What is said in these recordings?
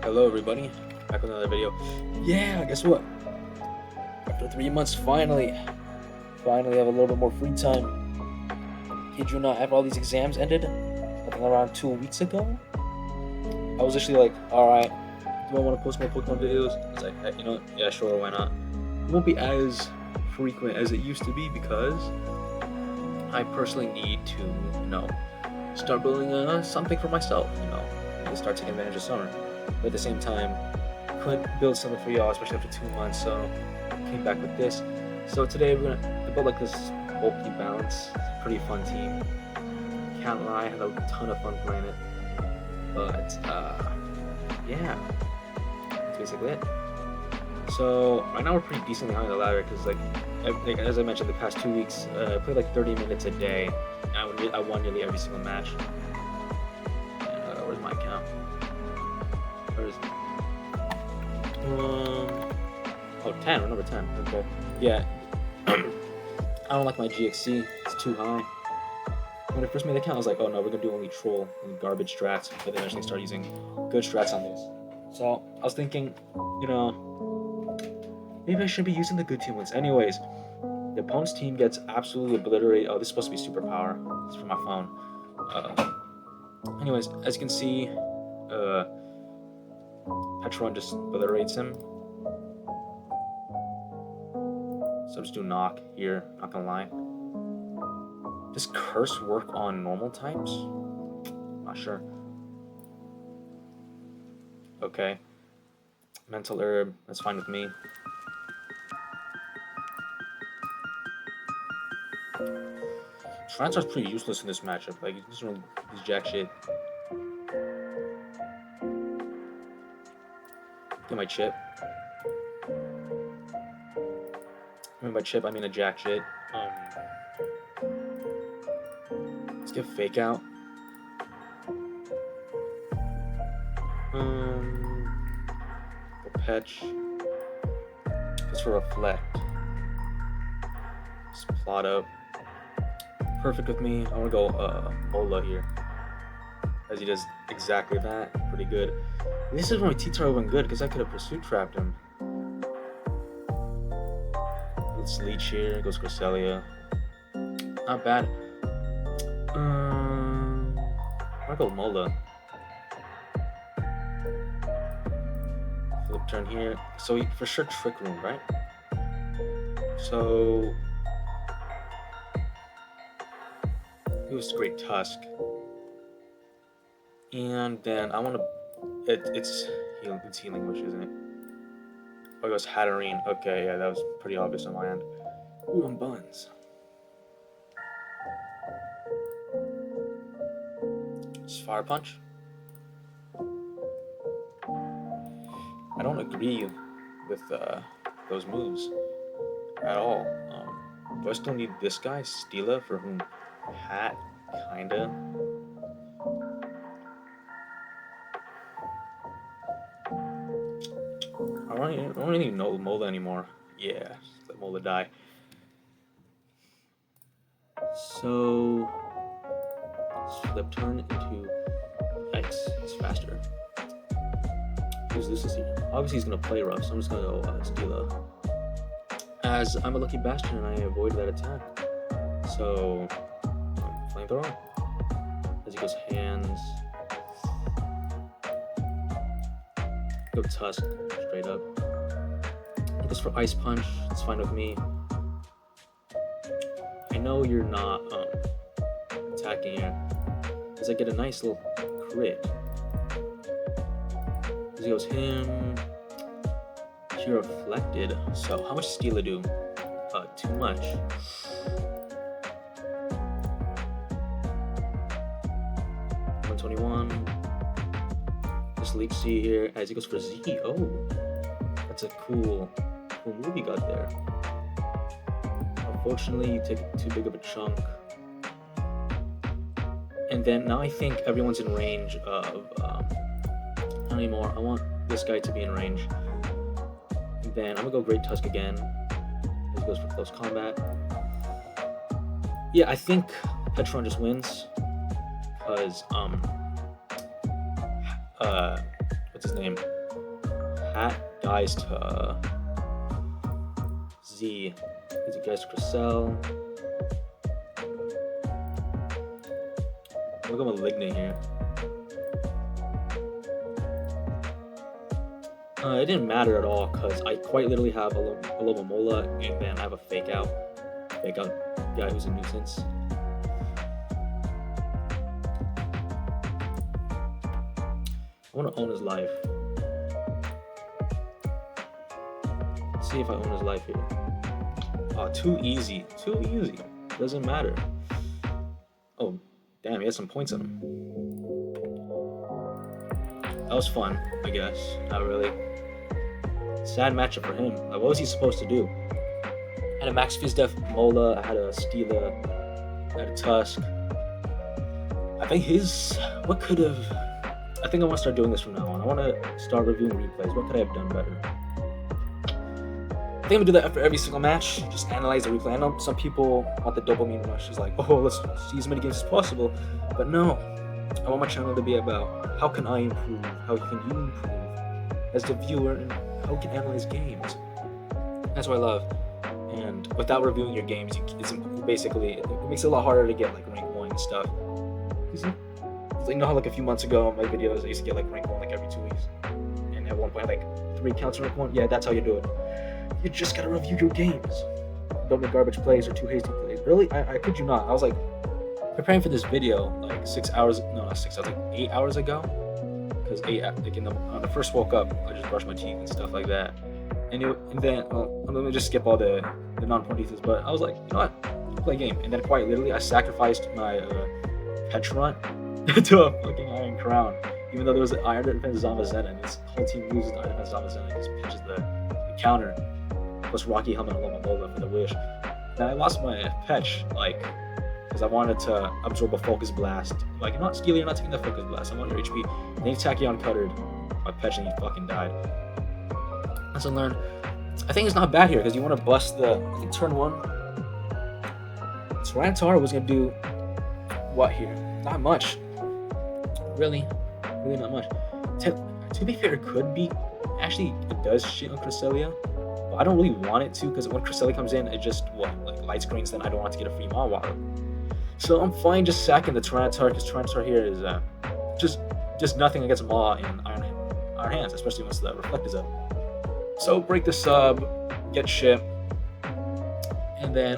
Hello everybody, back with another video. Yeah, guess what? After 3 months, finally have a little bit more free time. Kid you not, have all these exams ended, I think around 2 weeks ago. I was actually like, alright, do I want to post more Pokemon videos? I was like, heck, you know what? Yeah, sure, why not? It won't be as frequent as it used to be because I personally need to, start building something for myself, and start taking advantage of summer. But at the same time, couldn't build something for y'all, especially after 2 months, so came back with this. So today we're gonna build like this bulky balance. It's a pretty fun team. Can't lie, I had a ton of fun playing it. But yeah, that's basically it. So right now we're pretty decently high on the ladder because like as I mentioned, the past 2 weeks I played like 30 minutes a day, and I won nearly every single match. And where's my account? Where is it? Oh, 10. We're number 10. Okay. Yeah. I don't like my GXC. It's too high. When I first made the account, I was like, oh no, we're gonna do only troll and garbage strats, but then eventually start using good strats on this. So I was thinking, maybe I should be using the good team wins. Anyways, the opponent's team gets absolutely obliterated. Oh, this is supposed to be superpower. It's from my phone. Anyways, as you can see, Petron just obliterates him. So I'm just do knock here, not gonna lie. Does curse work on normal types? Not sure. Okay. Mental herb, that's fine with me. Transfer's pretty useless in this matchup. Like, he doesn't really do jack shit. Get my chip. I mean by chip, I mean a jack shit. Let's get fake out. Petch. Just for reflect. Just plot up. Perfect with me. I want to go Mola here, as he does exactly that. Pretty good. This is when my T-Tar went good because I could have pursuit trapped him. Let's leech here. Goes Cresselia. Not bad. I want to go Mola. Flip turn here. So he for sure Trick Room, right? So it was Great Tusk. And then I want to. It's healing wish, isn't it? Oh, it goes Hatterene. Okay, yeah, that was pretty obvious on my end. Ooh, I'm buns. Just Fire Punch. I don't agree with those moves at all. Do I still need this guy, Stila, for whom Hat kinda? I don't really know Mola anymore. Yeah, just let Mola die. So flip turn into X. It's faster. Who's this here? Obviously he's gonna play rough, so I'm just gonna go Stila. As I'm a lucky bastard and I avoid that attack. So flamethrower. As he goes hands. Go Tusk, straight up. He goes for Ice Punch, it's fine with me. I know you're not attacking here. As I get a nice little crit. As he goes him. She reflected. So how much Stila do? Too much. Just Leech C here as he goes for Z. Oh, that's a cool move he got there. Unfortunately, you take too big of a chunk. And then now I think everyone's in range of not anymore. I want this guy to be in range. And then I'm gonna go Great Tusk again. As he goes for close combat. Yeah, I think Petron just wins. Because what's his name? Pat dies to Z. Because he gets Cressel. Look at Malignant here. It didn't matter at all because I quite literally have a Alomomola and then I have a fake out guy who's a nuisance. I want to own his life. Let's see if I own his life here. Oh, too easy. Too easy. Doesn't matter. Oh, damn, he has some points on him. That was fun, I guess. Not really. Sad matchup for him. Like, what was he supposed to do? I had a Max Fizdef Mola, I had a Steela, I had a Tusk. I think what could have... I think I want to start doing this from now on. I want to start reviewing replays. What could I have done better? I think I'm going to do that after every single match. Just analyze the replay. I know some people want the dopamine rush. It's like, oh, let's see as many games as possible. But no. I want my channel to be about how can I improve? How can you improve as the viewer? And how we can analyze games. That's what I love. And without reviewing your games, it makes it a lot harder to get like rank 1 and stuff. You know how like a few months ago my videos I used to get like rank 1 like every 2 weeks, and at one point like 3 counts rank 1. Yeah, that's how you do it. You just gotta review your games. Don't make garbage plays or too hasty plays. Really, I kid you not. I was like preparing for this video like 8 hours ago. Because when I first woke up, I just brushed my teeth and stuff like that. And then let me just skip all the non-point details. But I was like, you know what? I'll play a game. And then quite literally, I sacrificed my Petrant to a fucking Iron Crown. Even though there was an Iron Defense Zamazenta, and this whole team loses the Iron Defense Zamazenta and just pitches the counter. Plus Rocky Helmet and Alomomola for the wish. Then I lost my Petch, like, because I wanted to absorb a Focus Blast. Like, you're not Steely, you're not taking the Focus Blast. I want your HP. And then Tachyon cuttered my Petch and he fucking died. Lesson learned. I think it's not bad here because you want to bust I think turn 1. Tyranitar was going to do what here? Not much. Really not much. To be fair, it could be. Actually, it does shit on Cresselia. But I don't really want it to because when Cresselia comes in, it just, light screens, then I don't want to get a free Mawile. So I'm fine just sacking the Tyranitar because Tyranitar here is just nothing against Maw and Iron Hands, especially once the Reflect is up. So break the sub, get ship, and then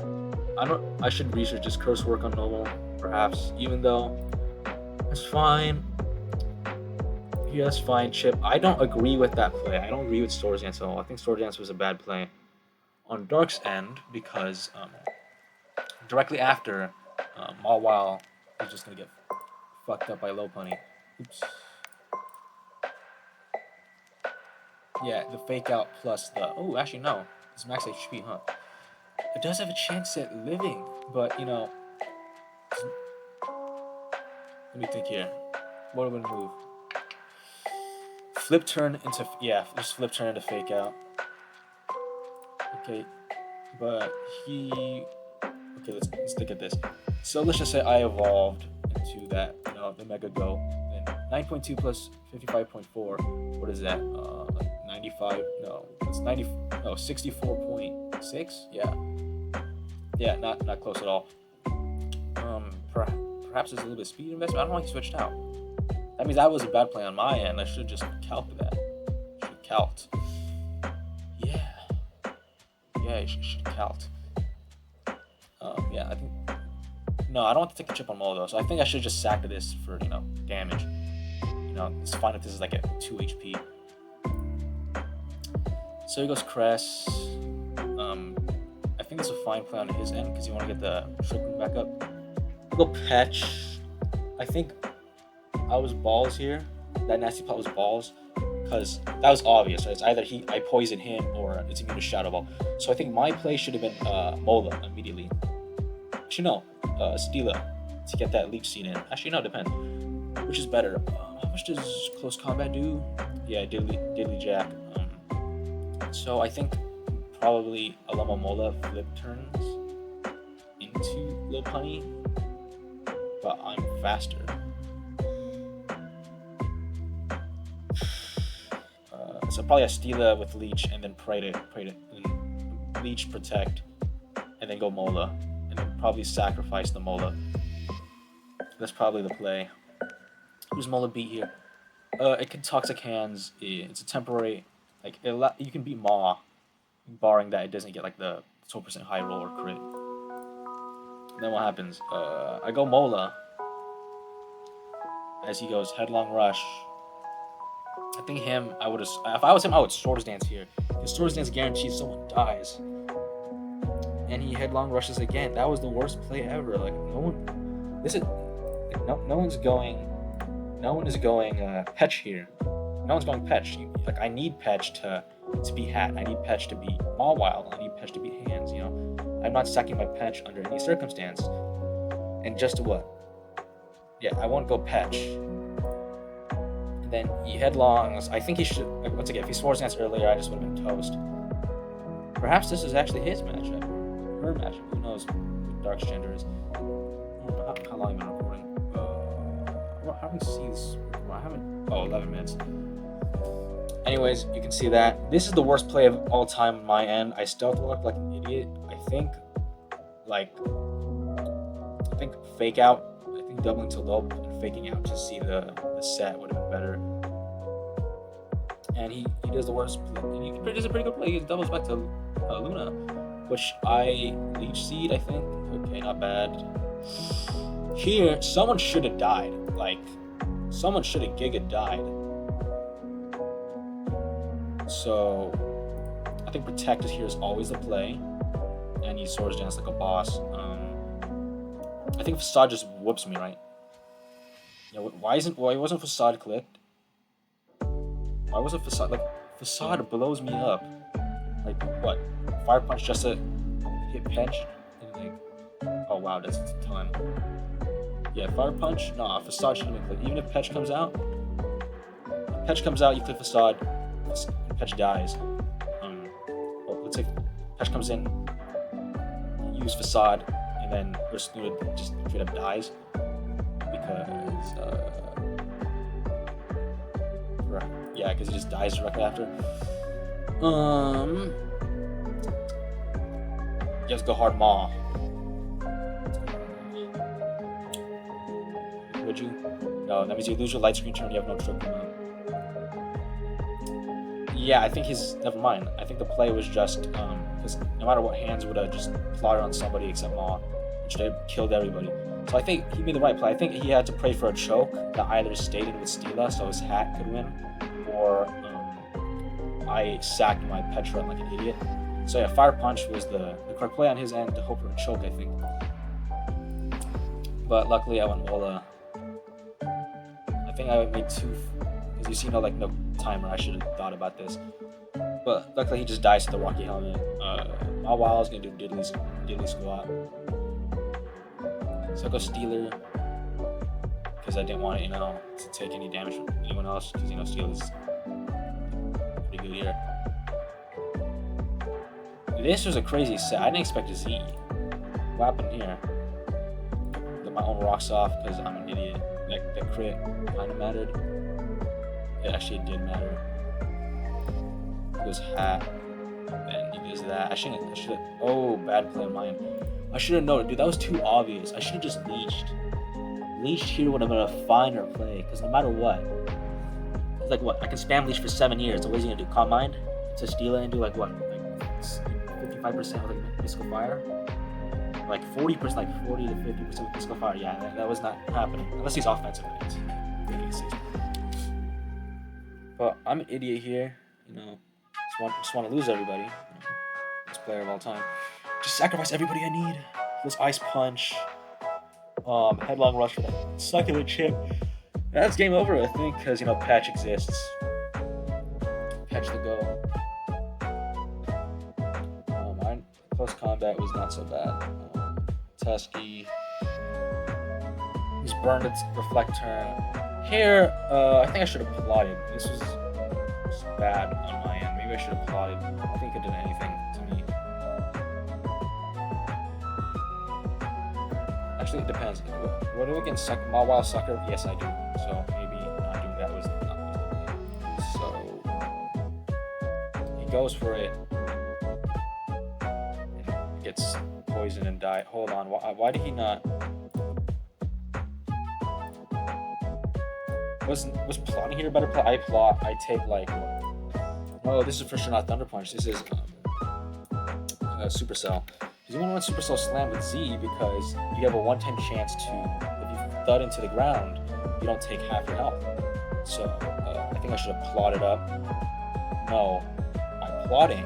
I should research just curse work on normal, perhaps, even though that's fine. Yeah, that's fine, Chip. I don't agree with that play. I don't agree with Swords Dance at all. I think Swords Dance was a bad play on Dark's end because directly after Mawile is just gonna get fucked up by Lopunny. Oops. Yeah, the fake out plus the... Oh, actually, no. It's max HP, huh? It does have a chance at living, but, you know... Let me think here. What am I gonna move? Flip turn into... Yeah, just flip turn into fake out. Okay, but he... Okay, let's look at this. So let's just say I evolved into that, the Mega Go. Then 9.2 plus 55.4. What is that? 95? No, it's 90. No, 64.6. Yeah, not close at all. Perhaps there's a little bit of speed investment. I don't know why he switched out. That means that was a bad play on my end. I should just calc that. Should calc. Yeah, you should calc. Yeah, I think. No, I don't want to take a chip on Molo though, so I think I should just sack this for damage. It's fine if this is like a 2 HP. So here goes Cress. I think it's a fine play on his end because you want to get the Trick back up. Go Petch. I think I was balls here. That nasty plot was balls because that was obvious, right? It's either I poison him or it's immune to Shadow Ball. So I think my play should have been Mola immediately. Actually, no, Steela to get that Leech Seed in. Actually, no, depends. Which is better? How much does Close Combat do? Yeah, Diddly Jack. So I think probably Alomomola flip turns into Lopunny, but I'm faster. So So probably a Stila with Leech and then pray to Leech protect, and then go Mola, and then probably sacrifice the Mola. That's probably the play. Who's Mola beat here? It can Toxic Hands. It's a temporary, like you can beat Maw, barring that it doesn't get like the 12% high roll or crit. And then what happens? I go Mola. As he goes Headlong Rush. I think him, I would have. If I was him, I would Swords Dance here. Because Swords Dance guarantees someone dies. And he Headlong Rushes again. That was the worst play ever. Like no one. This is. Like, no one's going. No one is going Petch here. No one's going Petch. Like I need Petch to be Hat. I need Petch to be Mawile. I need Petch to be Hands. You know, I'm not sacking my Petch under any circumstance. And just what? Yeah, I won't go Petch. And then he Headlongs. I think he should. Like, once again, if he Swords Dance earlier, I just would have been toast. Perhaps this is actually his matchup. Her matchup. Who knows what Dark's gender is. I don't know how long I've been recording. I haven't seen this. I haven't. Oh, 11 minutes. Anyways, you can see that. This is the worst play of all time on my end. I stealth walked like an idiot. I think fake out. I think doubling to low and faking out to see the set would have been better. And he does the worst play. And he does a pretty good play. He doubles back to Luna, which I Leech Seed, I think. Okay, not bad. Here, someone should have died. Like, someone should have Giga died. So, I think Protect here is always the play. And he Swords Dance like a boss. I think Facade just whoops me, right? Yeah, why wasn't Facade clicked? Why wasn't Facade, like, Facade blows me up. Like, what? Fire Punch just to hit Petch? And like, oh wow, that's a ton. Yeah, Fire Punch? Nah, Facade shouldn't have been clicked. Even if Petch comes out, you click Facade, Petch dies. Well, let's say Petch comes in, you use Facade, and then Ursaluna just straight up dies. Because, yeah, because he just dies directly after. You have to go hard Maw. Would you? No, that means you lose your light screen turn, you have no triple mount. Yeah, I think he's... Never mind. I think the play was just... because no matter what, Hands would have just plotted on somebody except Maw, which they killed everybody. So I think he made the right play. I think he had to pray for a choke that either stayed in with Stila so his Hat could win, or I sacked my Petra like an idiot. So yeah, Fire Punch was the correct play on his end to hope for a choke, I think. But luckily I went Mola. I think I made 2, because you see no timer. I should have thought about this. But luckily he just dies to the Rocky Helmet. While I was going to do Diddly Squat. So I go Stealer, because I didn't want it, to take any damage from anyone else, because, Stealer's pretty good here. This was a crazy set. I didn't expect a Z. What happened here? Got my own rocks off because I'm an idiot. Like, the crit kind of mattered. It actually did matter. He goes Hat, and he does that. I should have. Oh, bad play of mine. I should have known, dude. That was too obvious. I should have just leashed. Leashed here would have been a finer play, because no matter what, it's like what? I can spam leash for 7 years. So what is he gonna do? Calm Mind to steal it and do like what? Like 55% with like Mystical Fire? Like 40%, like 40 to 50% with Mystical Fire. Yeah, that was not happening. Unless he's offensive. But I'm an idiot here. Just want to lose everybody. Best player of all time. Just sacrifice everybody I need. This Ice Punch. Headlong Rush for that succulent chip. That's game over, I think, because, Patch exists. Patch the go. Mine, close combat was not so bad. Tusky. He's burned its Reflect turn. Here, I think I should have plotted. This was bad on my end. Maybe I should have plotted. I think it did anything to me. Actually, it depends. What do we against Mawile Sucker? Yes, I do. So maybe not doing that was not so. goes for it, and gets poisoned and died. Hold on, why did he not? Was plotting here a better plot? I take like, no, this is for sure not Thunder Punch. This is Supercell. Because you want to run Supercell Slam with Z because you have a one-time chance to, if you thud into the ground, you don't take half your health. So I think I should have plotted up. No, by plotting,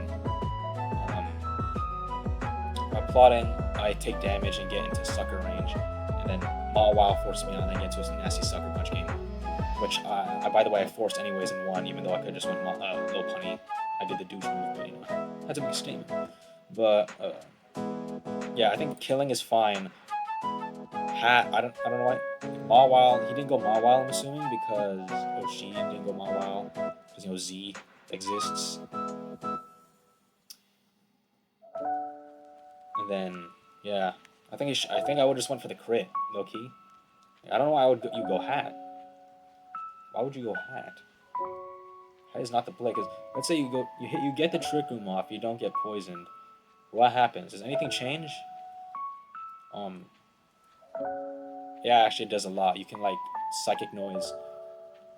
I take damage and get into sucker range, and then Mawile forced me on and get to a nasty sucker punch game, which I by the way I forced anyways and won, even though I could have just went Lil Punny. I did the douche move, but you know, I had to make a statement. But yeah, I think killing is fine. Hat, I don't know why. Mawile, he didn't go Mawile, I'm assuming, because she didn't go Mawile, because, you know, Z exists. And then, yeah, I think I would just went for the crit, low key. I don't know why you go Hat. Why would you go Hat? Hat is not the play, because let's say you get the Trick Room off, you don't get poisoned. What happens? Does anything change? Yeah, actually it does a lot. You can like Psychic Noise.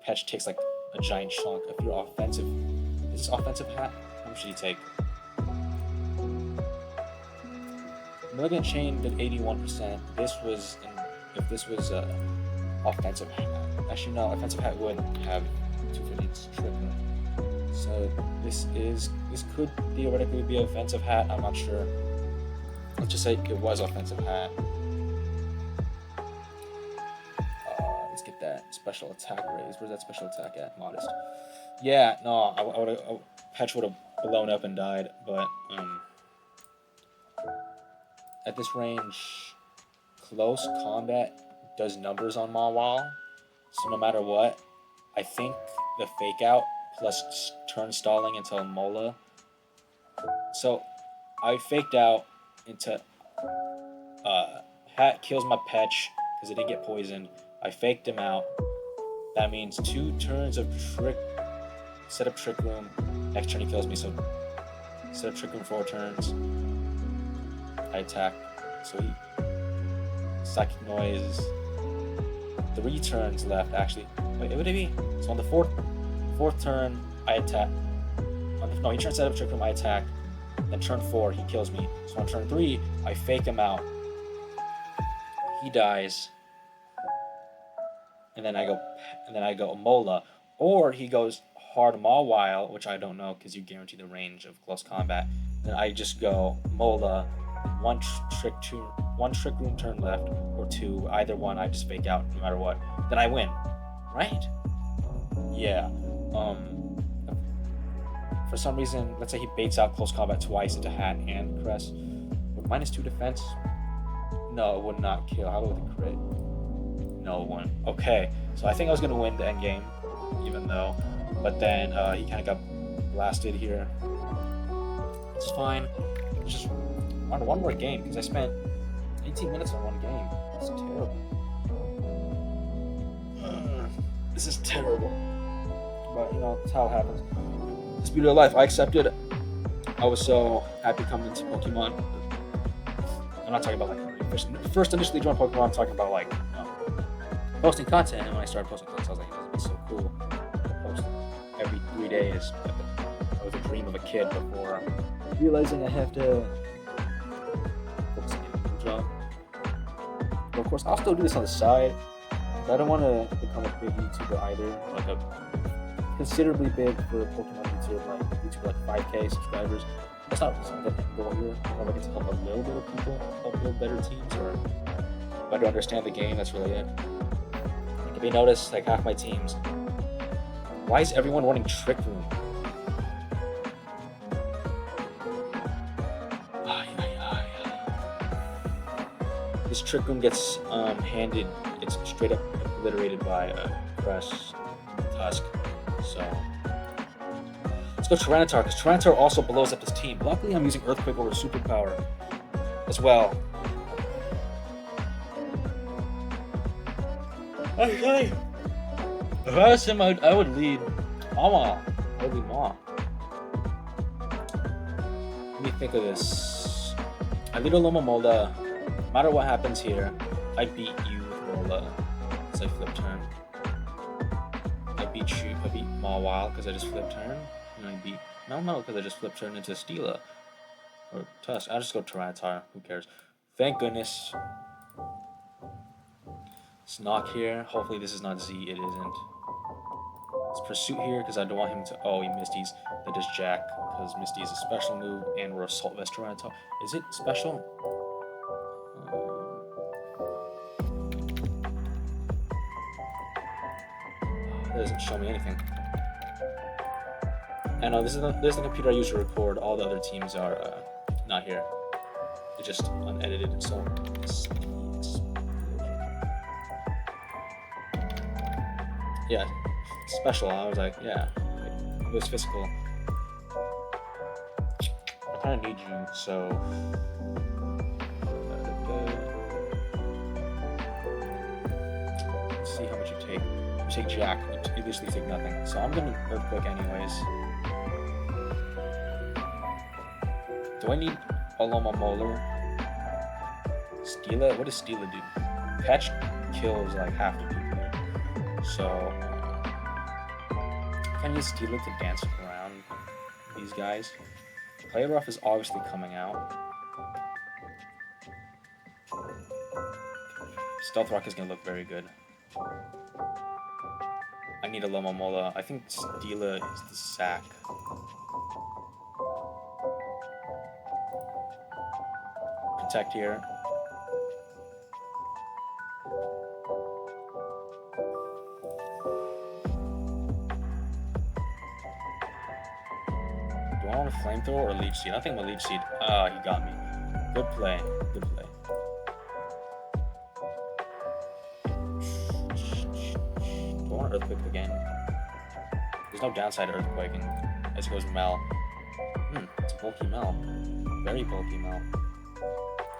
Petch takes like a giant chunk. If you're offensive, is this offensive Hat? How much should you take? Milligan Chain did 81%. If this was offensive Hat. Actually no, offensive Hat would have 250 triple. So this could theoretically be offensive Hat. I'm not sure. Let's just say it was offensive Hat. Let's get that special attack raise. Where's that special attack at? Modest. Yeah, no, Petch would have blown up and died, but at this range, close combat does numbers on Mawile. So no matter what, I think the fake out plus turn stalling into Mola. So I faked out into Hat kills my Petch because it didn't get poisoned. I faked him out. That means 2 turns of set up Trick Room. Next turn he kills me, so set up Trick Room 4 turns. I attack. So he Psychic Noise. 3 turns left actually. Wait, what would it be? So on the fourth turn, I attack. No, he turns set up Trick Room, I attack. Then turn 4, he kills me. So on turn 3, I fake him out. He dies. And then I go Mola. Or he goes hard Mawile, which I don't know because you guarantee the range of close combat. Then I just go Mola, one trick room turn left, or 2, either one I just fake out no matter what. Then I win. Right? Yeah. For some reason, let's say he baits out close combat twice into Hat and Crest. With -2 defense? No, it would not kill. How about the crit? No, it wouldn't. Okay, so I think I was gonna win the end game, even though, but then he kind of got blasted here. It's fine. It's just one more game because I spent 18 minutes on one game. It's terrible. This is terrible. But you know, it's how it happens. It's beauty of life. I accepted. I was so happy coming into Pokemon. I'm not talking about like first initially joined Pokemon. I'm talking about like posting content. And when I started posting content, I was like, this would be so cool. Post every 3 days. That was a dream of a kid before realizing I have to focus on getting a job. But of course, I'll still do this on the side. I don't want to become a big YouTuber either, like a considerably big for Pokemon YouTube, like 5K subscribers. That's not the end goal here. I'm looking to help a little bit of people, help build better teams, or better understand the game. That's really it. Like if you notice, like half my teams, why is everyone running Trick Room? This Trick Room gets it's straight up obliterated by Crest Tusk. So let's go Tyranitar, because Tyranitar also blows up this team. Luckily, I'm using Earthquake over Superpower as well. Okay. If I was him, I would lead Mama. I would lead Mom. Let me think of this. I lead a Loma Mola. No matter what happens here, I beat you with Mola. It's like flip turn. I beat Mawile because I just flip turn. And I beat Melmetal because I just flip turn into Steela. Or Tusk. I'll just go Tyranitar. Who cares? Thank goodness. It's Knock here. Hopefully this is not Z. It isn't. It's Pursuit here because I don't want him to. Oh, he Misty's. That is Jack because Misty is a special move and we're Assault Vest Tyranitar. Is it special? That doesn't show me anything. I know this is the computer I use to record. All the other teams are not here. It's just unedited. So yeah, special. I was like, yeah, it was physical. I kind of need you, so. Let's see how much you take. You take Jack. You literally take nothing. So I'm gonna Earthquake anyways. Do I need a Loma Molar? Steela? What does Steela do? Patch kills like half the people. So I can use Steela to dance around these guys. Play Rough is obviously coming out. Stealth Rock is gonna look very good. I need a Loma Mola. I think Steela is the sack. Protect here. Do I want a Flamethrower or Leech Seed? I think my Leech Seed. Ah, he got me. Good play. Good play. Do I want Earthquake again? There's no downside to Earthquaking. As it goes Mel. It's a bulky Mel. Very bulky Mel.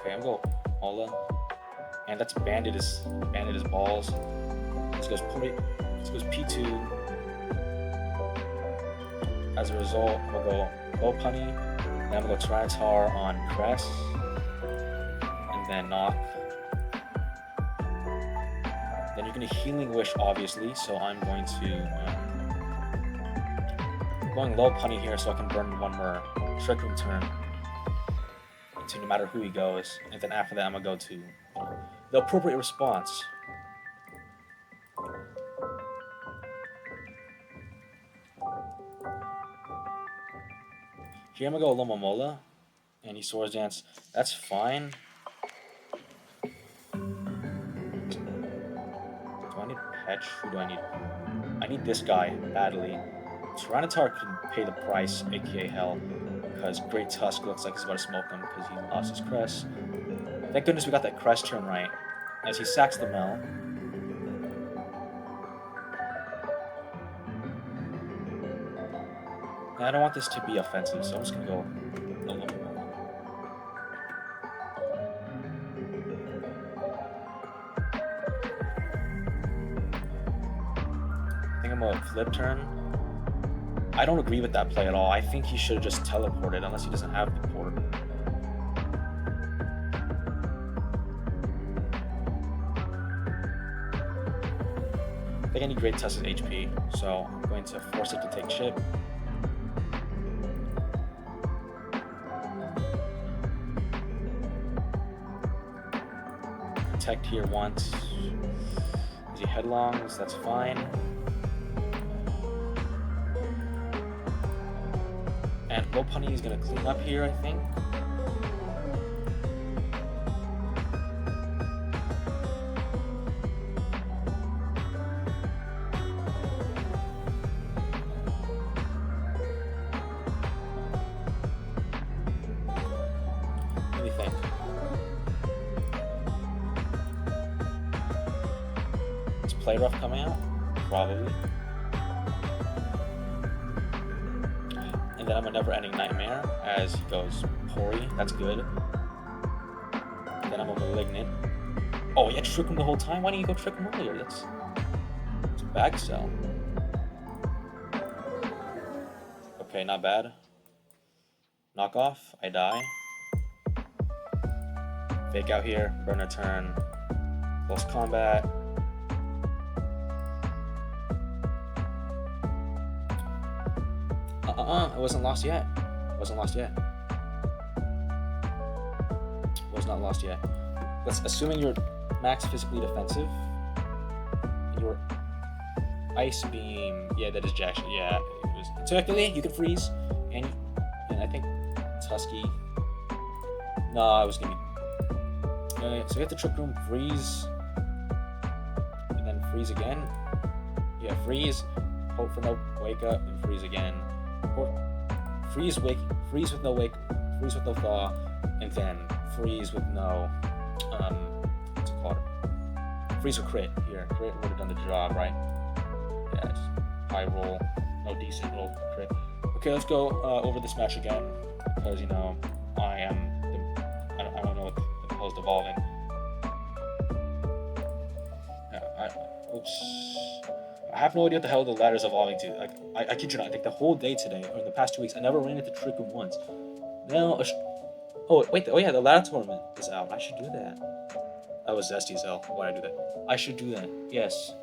Okay, I'm going Mola. And that's banded his balls. This goes P2. As a result, I'm gonna go Lopunny, then I'm gonna go Tyranitar on Crest, and then Knock. Then you're gonna Healing Wish, obviously, so I'm going to going Lopunny here so I can burn one more Trick Room turn. To no matter who he goes, and then after that I'm gonna go to the appropriate response. Here I'm gonna go Loma Mola, and he Swords Dance. That's fine. Do I need Petch? Who do I need? I need this guy badly. Tyranitar can pay the price, aka hell, because Great Tusk looks like he's about to smoke him because he lost his Crest. Thank goodness we got that Crest turn right, as he sacks the Mel. I don't want this to be offensive, so I'm just gonna go a little bit more. I think I'm gonna flip turn. I don't agree with that play at all. I think he should have just teleported, unless he doesn't have the port. I think I need Great Tusk's HP, so I'm going to force it to take chip. Protect here once. Is he headlongs? That's fine. And Lopunny is gonna clean up here, I think. What do you think? Is Play Rough coming out? Probably. And then I'm a Never-Ending Nightmare as he goes Pori. That's good. And then I'm a Malignant. Oh, yeah, Trick him the whole time? Why didn't you go Trick him earlier? That's a bag sell. Okay, not bad. knock off, I die. Fake out here, burn a turn, close combat. It wasn't lost yet. Was not lost yet. Let's assuming you're max physically defensive. Your ice beam, yeah, that is jack shit. Yeah, it was. Technically, you could freeze, and I think it's husky. No, I was gonna. So you have to trick room, freeze, and then freeze again. Yeah, freeze. Hope for no wake up, and freeze again. Or freeze with no wake, freeze with no thaw, and then freeze with no what's it called? Freeze with crit. Here, crit would have done the job, right? Yeah, just high roll, no decent roll, crit. Okay, let's go over this match again, because I don't know what the hell's evolving. I have no idea what the hell the ladder's evolving to. Like, I kid you not, I think the whole day today, or in the past 2 weeks, I never ran into Trick Room once. Now, the ladder tournament is out. I should do that. That was zesty as hell. Why'd I do that? I should do that. Yes.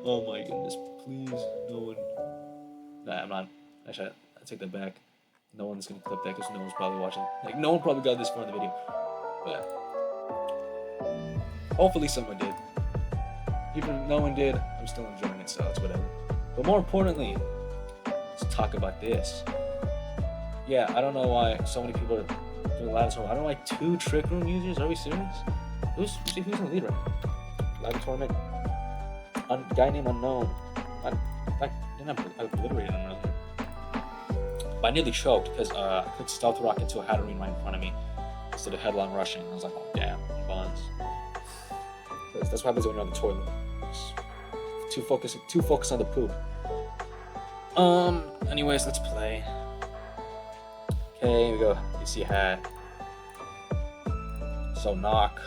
Oh my goodness, please, no one. Nah, I'm not. Actually, I take that back. No one's gonna clip that because no one's probably watching. Like, no one probably got this far in the video. But hopefully someone did. Even if no one did, I'm still enjoying it, so it's whatever. But more importantly, let's talk about this. Yeah, I don't know why so many people are doing ladder tournament. I don't know why 2 Trick Room users. Are we serious? Who's in the lead right now? Ladder tournament. Guy named Unknown. I obliterated him earlier. But I nearly choked because I clicked Stealth Rock into a Hatterene right in front of me instead of headlong rushing. I was like, oh damn, buns. That's what happens when you're on the toilet. Too focused on the poop. Anyways, let's play. Okay, here we go. You see hat. So knock.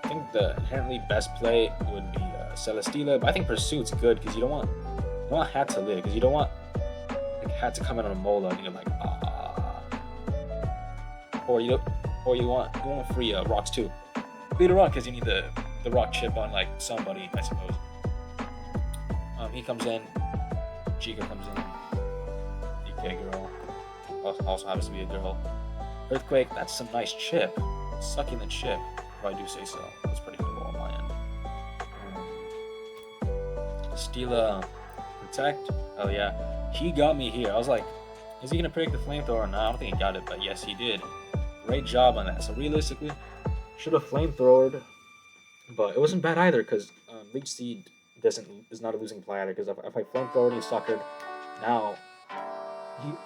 I think the inherently best play would be Celesteela, but I think Pursuit's good because you don't want hat to live, because you don't want hat to come in on a Mola and you're like or you want free rocks too. Later on, because you need the rock chip on like somebody, I suppose. He comes in, Chica comes in, DK girl, also happens to be a girl. Earthquake, that's some nice chip, succulent chip, if I do say so. That's pretty good on my end. Steela, protect, hell yeah. He got me here. I was like, is he gonna predict the flamethrower? No, I don't think he got it, but yes, he did. Great job on that. So realistically, should have flamethrowered, but it wasn't bad either because Leech Seed is not a losing play either. Because if I flamethrowered and he suckered, now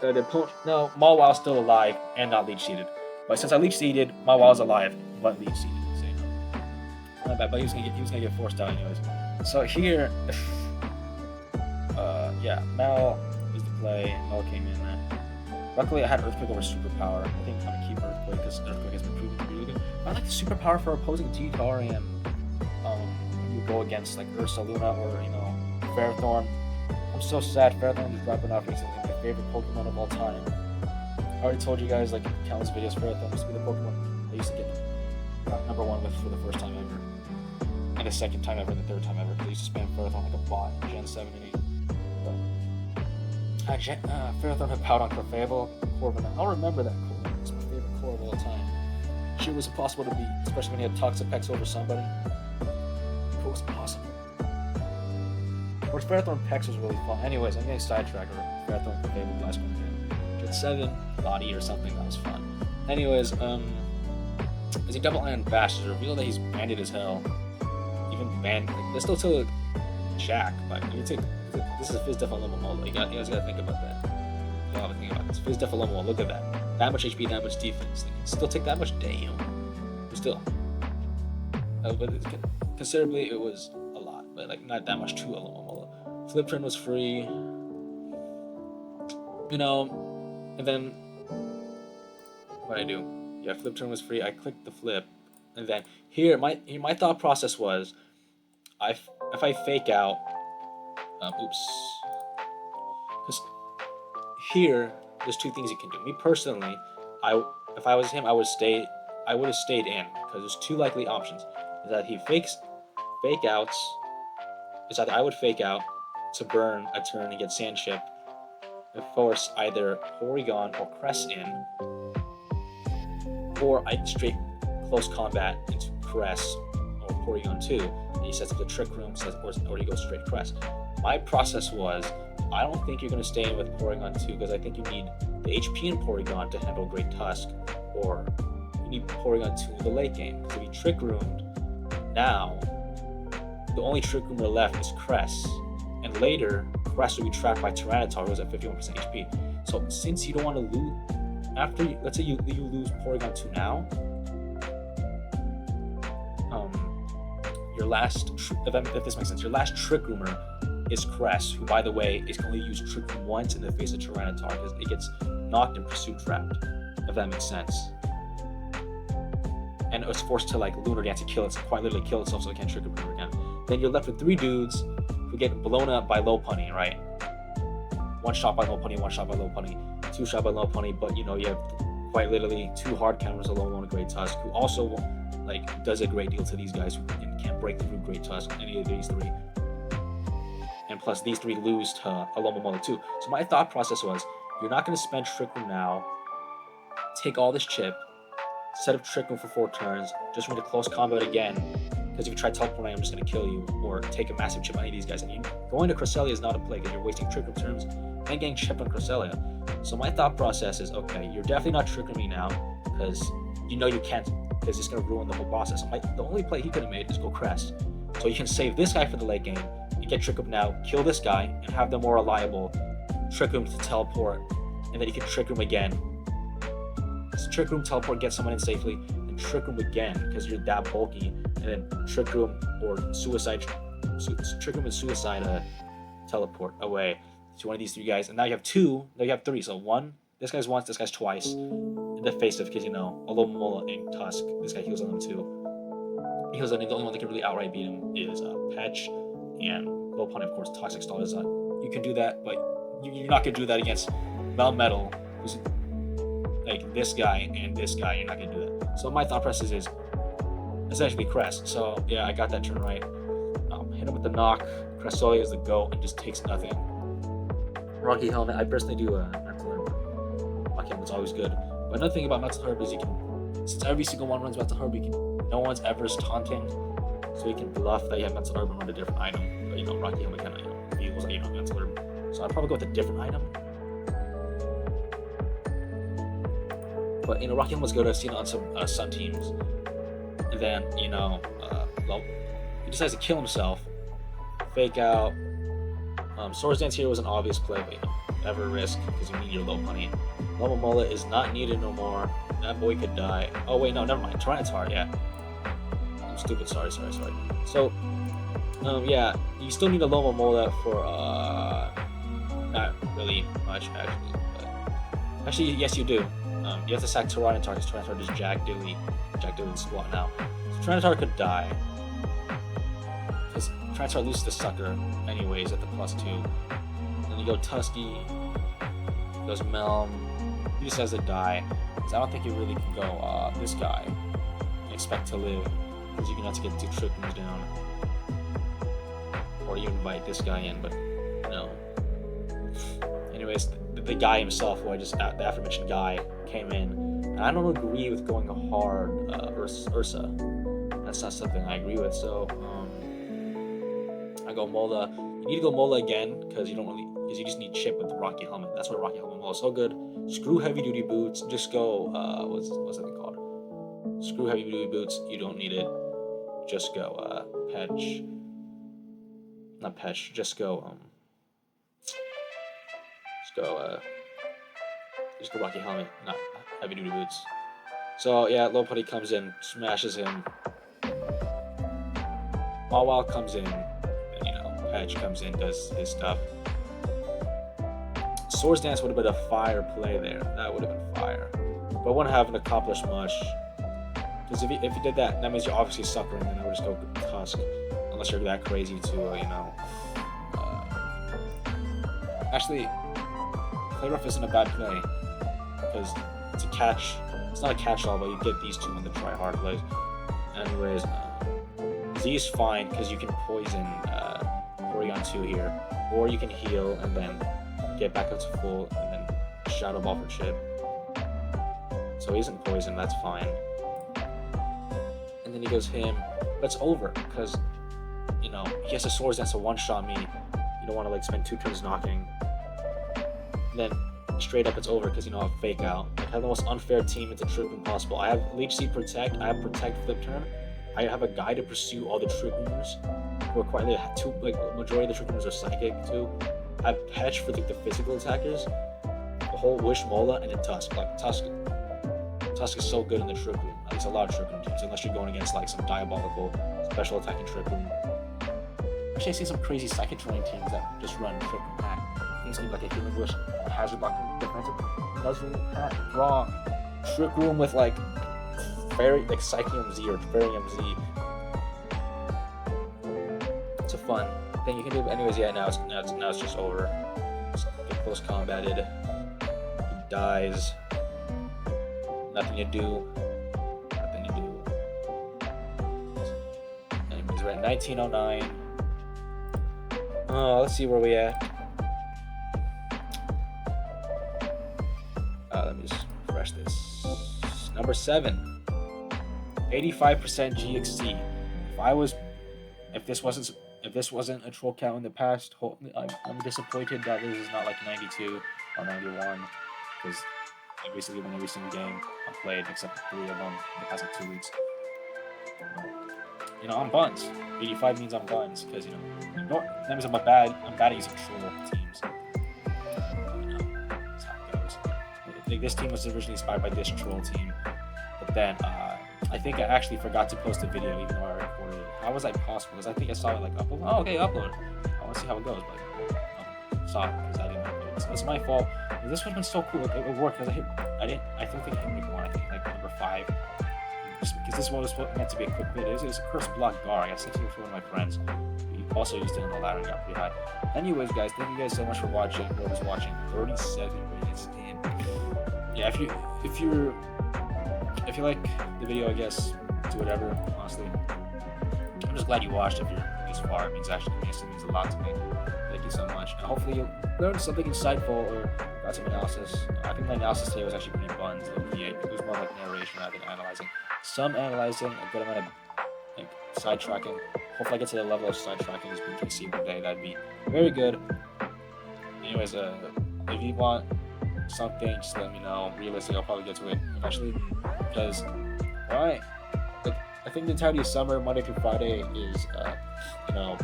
the opponent, no, Mawwow's still alive and not Leech Seeded. But since I Leech Seeded, Mawwow's alive but Leech Seeded. So not bad, but he was gonna get forced out anyways. So here, yeah, Mel is the play. Mel came in. Luckily, I had Earthquake over Superpower. I think I'm gonna keep Earthquake because Earthquake has been proven to be really good. I like the Superpower for opposing Titarium. When you go against like Ursaluna or Ferrothorn. I'm so sad Ferrothorn is dropping off recently. My favorite Pokemon of all time. I already told you guys like in countless videos, Ferrothorn used to be the Pokemon I used to get number 1 with for the first time ever, and the second time ever, and the third time ever. I used to spam Ferrothorn like a bot in Gen 7 and 8. Ferrothorn had Powder on Clefable, Corviknight. I'll remember that core. It's my favorite core of all time. Shit was impossible to beat, especially when you had Toxapex over somebody. It was possible. Or Ferrothorn Pex was really fun. Anyways, I'm getting sidetracked. Ferrothorn Clefable last one. Gen 7, Body or something, that was fun. Anyways, as he double iron bashes, reveal that he's banded as hell. Even banned, like, there's still Jack, but you take. This is a Fizz Def Alumomola. You guys gotta think about that. You gotta think about this. Fizz Def Alumomola, look at that. That much HP, that much defense. They can still take that much, damn. But still. But considerably, it was a lot. But like, not that much to Alumomola. Flip Turn was free. And then what I do? Yeah, Flip Turn was free. I clicked the flip. And then here, my thought process was, if I fake out, oops. here, there's two things you can do. Me personally, if I was him, I would have stayed in because there's two likely options. Is that he fake outs. Is either I would fake out to burn a turn and get sand chip and force either Porygon or Cress in, or I straight close combat into Cress or Porygon 2, and he sets up the Trick Room, or he goes straight Cress. My process was, I don't think you're going to stay in with Porygon 2 because I think you need the HP in Porygon to handle Great Tusk, or you need Porygon 2 in the late game. Because if you Trick Roomed now, the only Trick Roomer left is Cress, and later Cress will be trapped by Tyranitar, who is at 51% HP. So since you don't want to lose, let's say you lose Porygon 2 now, your last, if this makes sense, your last Trick Roomer is Cress, who, by the way, is going to use Trick Room once in the face of Tyranitar because it gets knocked and pursuit trapped, if that makes sense. And it was forced to, like, Lunar Dance to kill it, quite literally kill itself so it can't Trick Room again. Then you're left with three dudes who get blown up by Lopunny, right? One shot by Lopunny, one shot by Lopunny, two shot by Lopunny, but, you know, you have quite literally two hard counters alone on a Great Tusk, who also, like, does a great deal to these guys and can't break through Great Tusk, any of these three. And plus, these three lose to Alomomola too. So my thought process was, you're not going to spend Trick Room now, take all this chip, set up Trick Room for 4 turns, just run to close combat again, because if you try teleporting, I'm just going to kill you, or take a massive chip on any of these guys. And going to Cresselia is not a play, because you're wasting Trick Room turns and getting chip on Cresselia. So my thought process is, okay, you're definitely not Trick Rooming now, because you know you can't, because it's going to ruin the whole process. So the only play he could have made is go Crest. So you can save this guy for the late game, you get Trick Room now, kill this guy, and have the more reliable Trick Room to teleport, and then you can Trick Room again. So Trick Room, teleport, get someone in safely, and Trick Room again, because you're that bulky, and then Trick Room or Suicide, Trick Room and Suicide teleport away to one of these three guys, and now you have two, now you have three, so one, this guy's once, this guy's twice, in the face of, because you know, Alomomola and Tusk, this guy heals on them too. He heals on him, the only one that can really outright beat him is Patch, and Lopunny, of course, Toxic Stall is you can do that, but you're not going to do that against Melmetal, who's like this guy and this guy. You're not going to do that. So my thought process is essentially Crest. So yeah, I got that turn right. Hit him with the knock. Cresselia is the GOAT and just takes nothing. Rocky Helmet, I personally do Mental Herb. Rocky Helmet's always good. But another thing about Mental Herb is you can, since every single one runs Mental Herb, no one's ever taunting. So you can bluff that you have Mental Herb and run a different item. But, you know, Rocky Helmet kind of, feels like you don't have Mental Herb. So I'd probably go with a different item. But, you know, Rocky Helmet's good. I've seen it on some Sun teams. And then, you know, well, he decides to kill himself. Fake out. Swords Dance here was an obvious play, but, you know, never risk because you need your Lopunny. Alomomola is not needed no more. That boy could die. Oh, wait, no, never mind. Tyranitar, yeah. Stupid, sorry. So, yeah, you still need a Alomomola for, not really much, actually, but, actually, yes, you do. You have to sack Tyranitar, because Tyranitar does Jack Dewey squat now. So Tyranitar could die, because Tyranitar loses the sucker anyways at the +2. Then you go Tusky, goes Melm, he just has to die, because I don't think you really can go, this guy, and expect to live. Because you're going to have to get 2 Trick Rooms down. Or even bite this guy in, but no. Anyways, the guy himself, the aforementioned guy, came in. And I don't agree with going hard Ursa. That's not something I agree with, so I go Mola. You need to go Mola again, because you just need chip with the Rocky Helmet. That's why Rocky Helmet Mola is so good. Screw Heavy Duty Boots, just go, what's that thing called? Screw Heavy Duty Boots, you don't need it. Just go, just go Rocky Helmet, not Heavy Duty Boots. So, yeah, Lopunny comes in, smashes him. Wawa comes in, and, you know, Patch comes in, does his stuff. Swords Dance would have been a fire play there. That would have been fire. But wouldn't have accomplished much. Because if you did that, that means you're obviously suffering, and I would just go Tusk. Unless you're that crazy to, actually, Clay Rough isn't a bad play because it's a catch. It's not a catch-all, but you get these two on the try-hard plays. Anyways, Z is fine because you can poison on 2 here, or you can heal and then get back up to full and then Shadow Ball for chip. So he isn't poison, that's fine. And then he goes him, but it's over because, you know, he has a Swords Dance to one-shot me. You don't want to like spend 2 turns knocking. And then straight up it's over because, you know, I fake out. I have the most unfair team. It's a Trick Room possible. I have Leech Seed Protect. I have Protect Flip Turn. I have a guy to pursue all the Trick Roomers. Who are quite majority of the Trick Roomers are psychic too. I have Petch for like the physical attackers. The whole Wish Mola and then Tusk. Like Tusk is so good in the Trick Room. At least a lot of Trick Room teams, unless you're going against like some diabolical special attacking Trick Room. Actually, I see some crazy psychic training teams that just run Trick Room Pack. Things like a Healing Wish, a Hazard Block, defensive. Nuzzling Pack, wrong. Trick Room with like Fairy, like Psychium Z or Fairyum Z. It's a fun thing you can do. But anyways, yeah, now it's just over. Just get close combated. He dies. Nothing to do. Nothing to do. Anyways, we're at 1909. Oh, let's see where we at. Let me just refresh this. Number 7. 85% GXT. If this wasn't a troll count in the past, I'm disappointed that this is not like 92 or 91 because I basically won every single game I played except 3 of them in the past like 2 weeks. You know, I'm buns. 85 means I'm buns because, you know, that means I'm bad at using troll teams. You know, that's how it goes. Like, this team was originally inspired by this troll team, but then I think I actually forgot to post a video even though I recorded it. How was that possible? Because I think I saw it like upload. Oh, okay, upload. I want to see how it goes, but saw it because I didn't upload it. So it's my fault. But this would have been so cool. It worked because I don't think I hit like 1. I think like number 5. Just because this one was meant to be a quick video. It was a Curse Block Gar. I got 16 for one of my friends. He also used it in the ladder and got pretty high. Anyways, guys, thank you guys so much for watching. Whoever's watching, 37 minutes in. Yeah, if you like the video, I guess do whatever. Honestly, I'm just glad you watched. If you're this far, it means a lot to me. Thank you so much, and hopefully you learned something insightful or got some analysis. I think my analysis today was actually pretty fun. It was more like narration rather than analyzing. Some analyzing, a good amount of like sidetracking. Hopefully, I get to the level of sidetracking as BKC one day. That'd be very good. Anyways, if you want something, just let me know. Realistically, I'll probably get to it eventually because why? I think the entirety of summer, Monday through Friday, is you know,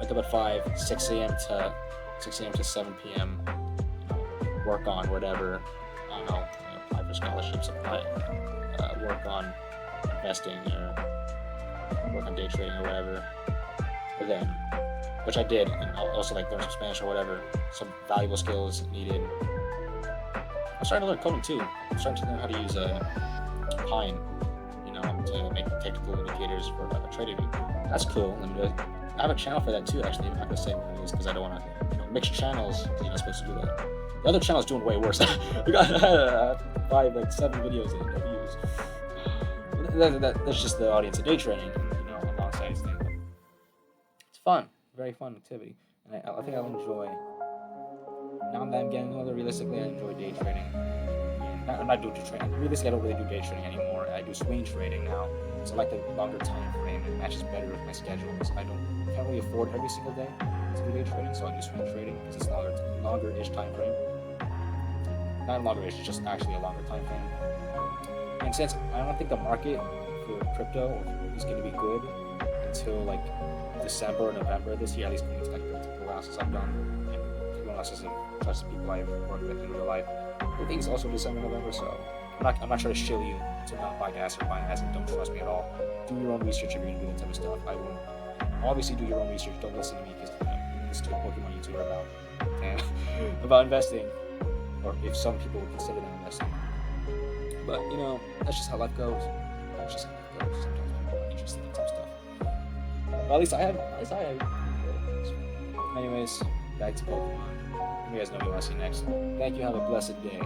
wake up at 5, 6 a.m. to 7 p.m. Work on whatever. I don't know, apply for scholarships, work on investing or work on day trading or whatever. But then, which I did, and also like learn some Spanish or whatever, some valuable skills needed. I'm starting to learn coding too. I'm starting to learn how to use Pine, you know, to make technical indicators for like a trading. That's cool. Let me do it. I have a channel for that too, actually. I'm not gonna say what it is because I don't want to, mix channels. You're not supposed to do that. The other channel's doing way worse. We got 7 videos in no views. That's just the audience of day trading, alongside thing. It's fun, very fun activity, and I think I'll enjoy. Now that I'm getting older, realistically, I enjoy day trading. I'm not doing day trading. Realistically, I don't really do day trading anymore. I do swing trading now. So I like the longer time frame. It matches better with my schedule. So I can't really afford every single day to do day trading. So I do swing trading because it's longer-ish time frame. Not longer-ish, it's just actually a longer time frame. And since I don't think the market for crypto is going to be good until like December or November this year, at least when it's like the analysis I've done. Analysis of trust the people I've worked with in real life. I think it's also December, November, so I'm not trying to shill you to not buy gas or buy gas and don't trust me at all. Do your own research if you're gonna do that type of stuff. I won't. Obviously, do your own research. Don't listen to me because this is a Pokemon YouTuber about investing, or if some people would consider them investing. But that's just how life goes. That's just how life goes. Sometimes I'm not interested in some stuff. But at least I have. Anyways. back to Pokemon. You guys know what you want to see next. Thank you. Have a blessed day.